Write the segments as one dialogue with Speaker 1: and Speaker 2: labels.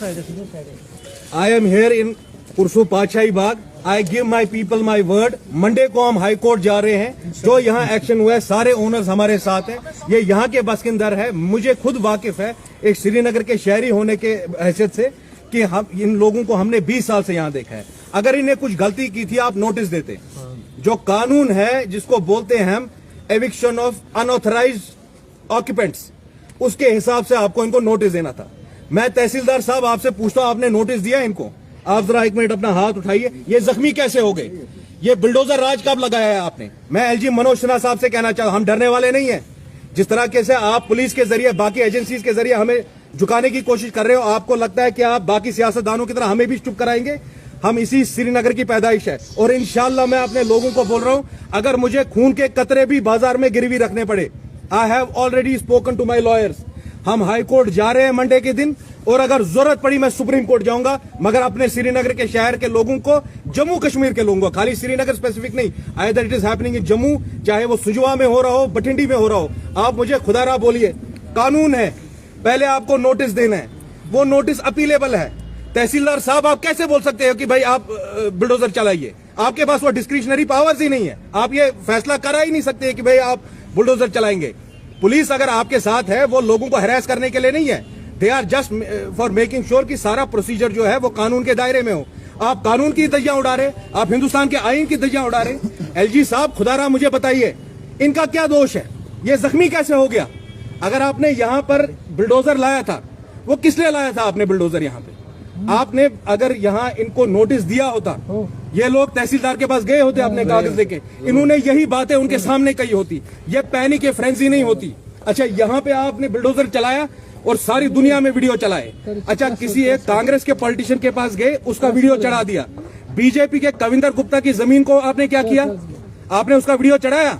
Speaker 1: I am here in पुरसू पातशाही बाग। I give my people my word. Monday को हम हाई कोर्ट जा रहे हैं। जो यहाँ एक्शन हुआ है, सारे ओनर्स हमारे साथ हैं। ये यहाँ के बसिंदर है। मुझे खुद वाकिफ है एक श्रीनगर के शहरी होने के हैसियत से कि हम इन लोगों को हमने 20 साल से यहाँ देखा है। अगर इन्हें कुछ गलती की थी आप नोटिस देते। जो कानून है जिसको बोलते हैं हम एविक्शन ऑफ अनऑथराइज्ड ऑक्यूपेंट्स, उसके हिसाब से आपको इनको नोटिस देना था। मैं तहसीलदार साहब आपसे पूछता हूं, आपने नोटिस दिया इनको? आप जरा एक मिनट अपना हाथ उठाइए। ये जख्मी कैसे हो गए? ये बुलडोजर राज कब लगाया है आपने? मैं एलजी मनोज सिन्हा साहब से कहना चाहूँ, हम डरने वाले नहीं है। जिस तरह से आप पुलिस के जरिए, बाकी एजेंसीज के जरिए हमें झुकाने की कोशिश कर रहे हो, आपको लगता है कि आप बाकी सियासतदानों की तरह हमें भी चुप कराएंगे? हम इसी श्रीनगर की पैदाइश है और इंशाल्लाह मैं अपने लोगों को बोल रहा हूं, अगर मुझे खून के कतरे भी बाजार में गिरवी रखने पड़े, I have already spoken to my lawyers. हम हाई कोर्ट जा रहे हैं मंडे के दिन और अगर जरूरत पड़ी मैं सुप्रीम कोर्ट जाऊंगा, मगर अपने श्रीनगर के शहर के लोगों को, जम्मू कश्मीर के लोगों को, खाली श्रीनगर स्पेसिफिक नहीं, either it is happening in Jammu, चाहे वो सुजवा में हो रहा हो, बठिंडी में हो रहा हो, आप मुझे खुदारा बोलिए, कानून है, पहले आपको नोटिस देना है। वो नोटिस अपीलेबल है। तहसीलदार साहब आप कैसे बोल सकते हो कि भाई आप बुलडोजर चलाइए? आपके पास वो डिस्क्रिशनरी पावर्स ही नहीं है। आप ये फैसला करा ही नहीं सकते कि भाई आप बुलडोजर चलाएंगे। पुलिस अगर आपके साथ है, वो लोगों को हैरेस करने के लिए नहीं है। They are just for making sure कि सारा प्रोसीजर जो है वो कानून के दायरे में हो। आप कानून की धज्जियां उड़ा रहे, आप हिंदुस्तान के आईन की धज्जियां उड़ा रहे। एलजी साहब खुदारा मुझे बताइए, इनका क्या दोष है? ये जख्मी कैसे हो गया? अगर आपने यहाँ पर बुलडोजर लाया था, वो किस लिए लाया था आपने बुलडोजर यहाँ पे? आपने अगर यहाँ इनको नोटिस दिया होता, ये लोग तहसीलदार के पास गए होते अपने कागज लेके, इन्होंने यही बातें उनके सामने कही होती, ये पैनिक या फ्रेंजी नहीं होती। अच्छा, यहाँ पे आपने बुलडोजर चलाया और सारी दुनिया में वीडियो चलाए। अच्छा, किसी एक कांग्रेस के पॉलिटिशियन के पास गए, उसका वीडियो चढ़ा दिया। बीजेपी के कविंदर गुप्ता की जमीन को आपने क्या किया? आपने उसका वीडियो चढ़ाया।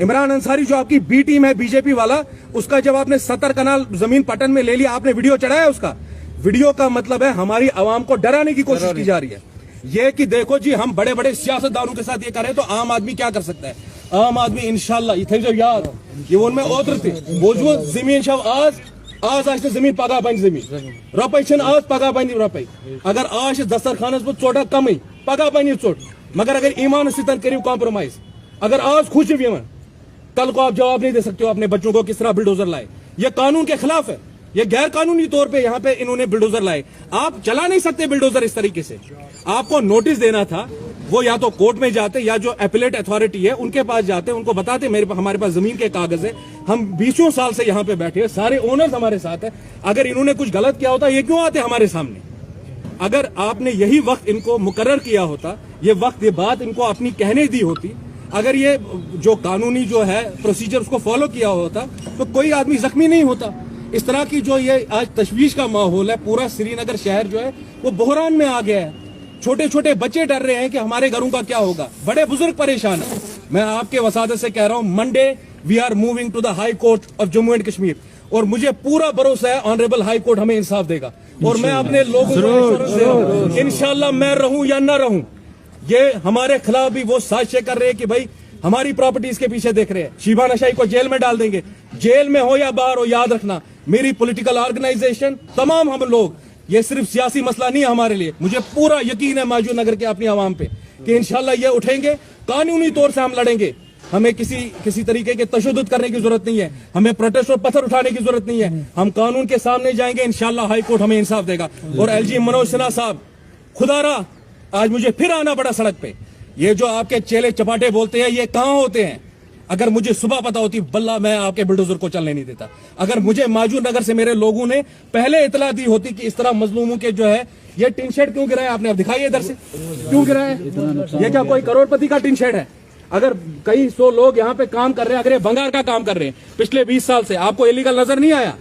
Speaker 1: इमरान अंसारी जो आपकी बी टीम है बीजेपी वाला, उसका जब आपने 70 कनाल जमीन पटन में ले लिया, आपने वीडियो चढ़ाया उसका। वीडियो का मतलब है हमारी आवाम को डराने की कोशिश की जा रही है। ये कि देखो जी, हम बड़े बड़े सियासतदानों के साथ ये करें तो आम आदमी क्या कर सकता है? आम आदमी इंशाल्लाह जो याद ये उनमें ओतर बोझो जमीन शव आज जमीन पगह बन जमीन रुपये छन आज पगह बन रुपये। अगर आज दस्तरखानस बह चोटा कम पगह बन चोट, मगर अगर ईमान सतन करो कॉम्प्रोमाइज। अगर आज खुश कल को आप जवाब नहीं दे सकते हो अपने बच्चों को किस तरह बुलडोजर लाए। ये कानून के खिलाफ है। ये गैर कानूनी तौर पे यहाँ पे इन्होंने बुलडोजर लाए। आप चला नहीं सकते बुलडोजर इस तरीके से। आपको नोटिस देना था, वो या तो कोर्ट में जाते या जो एपिलेट अथॉरिटी है उनके पास जाते, उनको बताते हमारे पास जमीन के कागज है, हम 20 साल से यहाँ पे बैठे हैं, सारे ओनर्स हमारे साथ है। अगर इन्होंने कुछ गलत किया होता ये क्यों आते हमारे सामने? अगर आपने यही वक्त इनको मुकर्रर किया होता, ये वक्त ये बात इनको अपनी कहने दी होती, अगर ये जो कानूनी जो है प्रोसीजर उसको फॉलो किया होता तो कोई आदमी जख्मी नहीं होता। इस तरह की जो ये आज तशवीश का माहौल है, पूरा श्रीनगर शहर जो है वो बहरान में आ गया है। छोटे छोटे बच्चे डर रहे हैं कि हमारे घरों का क्या होगा, बड़े बुजुर्ग परेशान है। मैं आपके वसादत से कह रहा हूं, Monday we are moving to the high court of Jammu and Kashmir और मुझे पूरा भरोसा है ऑनरेबल हाई कोर्ट हमें इंसाफ देगा। और मैं अपने लोगों को इंशाल्लाह मैं रहूं या ना रहूं, ये हमारे खिलाफ भी वो साजिशें कर रहे हैं कि भाई हमारी प्रॉपर्टीज के पीछे देख रहे हैं। शीबा नशाई को जेल में डाल देंगे, जेल में हो या बाहर हो, याद रखना मेरी पॉलिटिकल ऑर्गेनाइजेशन, तमाम हम लोग, ये सिर्फ सियासी मसला नहीं है हमारे लिए। मुझे पूरा यकीन है मौजूद नगर के अपनी आवाम पे कि इंशाल्लाह ये उठेंगे, कानूनी तौर से हम लड़ेंगे। हमें किसी तरीके के तशद्दुद करने की जरूरत नहीं है, हमें प्रोटेस्ट और पत्थर उठाने की जरूरत नहीं है। हम कानून के सामने जाएंगे, इंशाल्लाह हाई कोर्ट हमें इंसाफ देगा। और एलजी मनोज सिन्हा साहब, खुदारा आज मुझे फिर आना पड़ा सड़क पे। ये जो आपके चेले चपाटे बोलते हैं, ये कहां होते हैं? अगर मुझे सुबह पता होती बल्ला मैं आपके बुलडोजर को चलने नहीं देता। अगर मुझे मौजूद नगर से मेरे लोगों ने पहले इतला दी होती कि इस तरह मजलूमों के जो है ये टिन शेड क्यों गिराया आपने, अब दिखाइए इधर से क्यों गिराया? ये क्या कोई करोड़पति का टिन शेड है? अगर कई 100 लोग यहाँ पे काम कर रहे हैं, अगर ये भंगार का काम कर रहे हैं पिछले 20 साल से, आपको इलीगल नजर नहीं आया?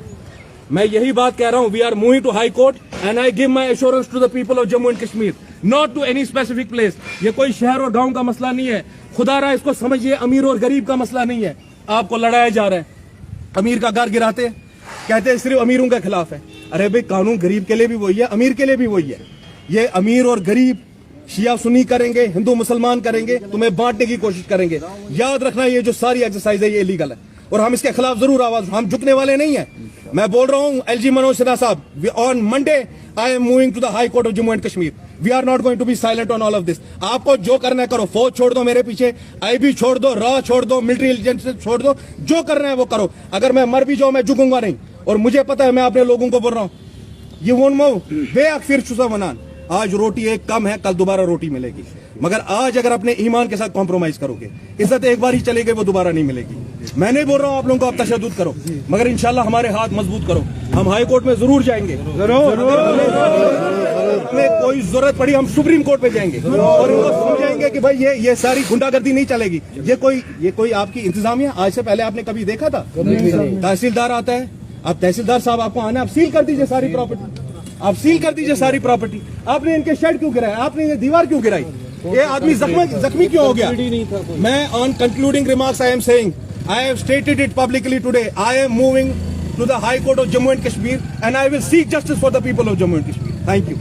Speaker 1: मैं यही बात कह रहा हूं, we are moving to high court and I give my assurance to the people of Jammu and Kashmir, not to any specific place. ये कोई शहर और गांव का मसला नहीं है, खुदारा इसको समझिए अमीर और गरीब का मसला नहीं है। आपको लड़ाया जा रहा है, अमीर का घर गिराते कहते हैं सिर्फ अमीरों के खिलाफ है। अरे भाई, कानून गरीब के लिए भी वही है, अमीर के लिए भी वही है। ये अमीर और गरीब, शिया सुन्नी करेंगे, हिंदू मुसलमान करेंगे, तुम्हें बांटने की कोशिश करेंगे। याद रखना, ये जो सारी एक्सरसाइज है ये इलीगल है और हम इसके खिलाफ जरूर आवाज, हम झुकने वाले नहीं है। मैं बोल रहा हूं एलजी मनोज सिन्हा साहब, on Monday I am moving to the High Court of Jammu and Kashmir. We are not going to be silent on all of this. आपको जो करना है करो, फौज छोड़ दो मेरे पीछे, IB छोड़ दो, रॉ छोड़ दो, मिलिट्री इंटेलिजेंस छोड़ दो, जो करना है वो करो. अगर मैं मर भी जाऊं मैं झुकूंगा नहीं. और मुझे पता है मैं अपने लोगों को बोल रहा हूँ, ये वोन मो बे अक्फिर चुसा वनान. आज रोटी एक कम है, कल दोबारा रोटी मिलेगी. मगर आज अगर अपने ईमान के साथ कॉम्प्रोमाइज करोगे, इज्जत एक बार ही चली गई, वो दोबारा नहीं मिलेगी. मैं नहीं बोल रहा हूँ आप लोगों को आप तशद्दुद करो, मगर इंशाल्लाह हमारे हाथ मजबूत करो. हम हाई कोर्ट में जरूर जाएंगे, हमें कोई जरूरत पड़ी हम सुप्रीम कोर्ट पे जाएंगे और इनको समझाएंगे कि भाई ये सारी गुंडागर्दी नहीं चलेगी. ये कोई आपकी इंतजामिया आज से पहले आपने कभी देखा था? तहसीलदार आता है, अब तहसीलदार साहब आपको आना, आप सील कर दीजिए सारी प्रॉपर्टी, आप सील कर दीजिए सारी प्रॉपर्टी. आपने इनके शेड क्यों गिराया? आपने ये दीवार क्यों गिराई? ये आदमी जख्मी क्यों हो गया? मैं on concluding remarks I am saying, I have stated it publicly today. I am moving to the High Court of Jammu and Kashmir, and I will seek justice for the people of Jammu and Kashmir. Thank you.